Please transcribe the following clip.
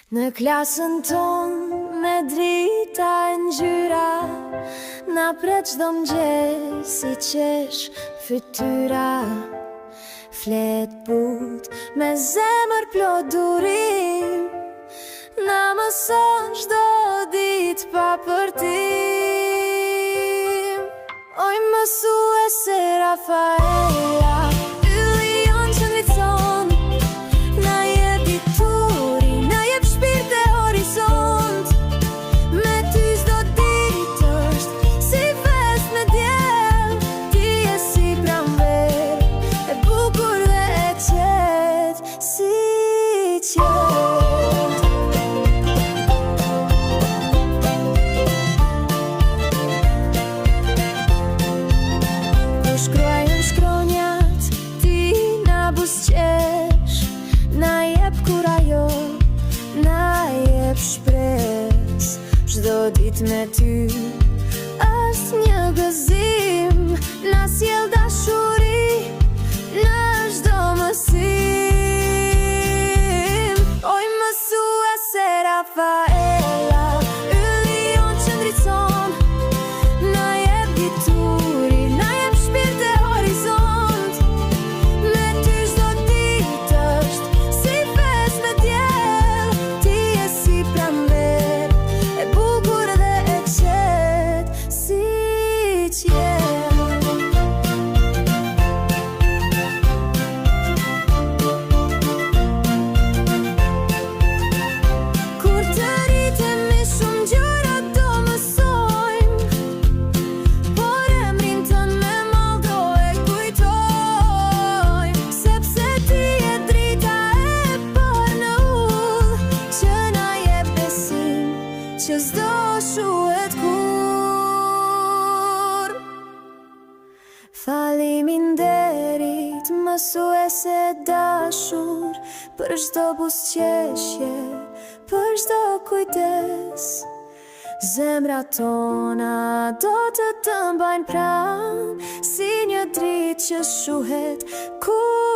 Në klasën tonë me drita e ngjyra, na pret çdo mëngjes si qesh fytyra. Flet but me zemër plot durim, na mëson çdo ditë pa përtim. Oj mësuese Rafaela, ylli jon qëndrit son, na jep dituri, na jep shpirt e horizont. Me ty çdo ditë është si fest me diell, ti je si pranver, e bukur dhe e qetë si qetë. Shkruajnë shkronjat, ti na buzëqesh, na jep kurajo, na jep shpres. Çdo ditë me ty është një gëzim, na sjell dashuri në çdo mësim. Oj mësuese Rafaela, ylli jon qëndrit son, na jep dituri, na jep shpirt e horizont. Me ty çdo ditë është si fest me diell, ti je si pranver, e bukur dhe e qetë si qetë. Kur të rritemi shumë gjëra do mësojmë, por emrin tënd me mall do e kujtojmë. Sepse ti je drita e parë në udhë, që na jep besim që s'do shuhet kur. Faleminderit mësuese dashur, për çdo buzëqeshje, për çdo kujdes. Zemrat tona do të mbajnë pranë, si një dritë që shuhet kur.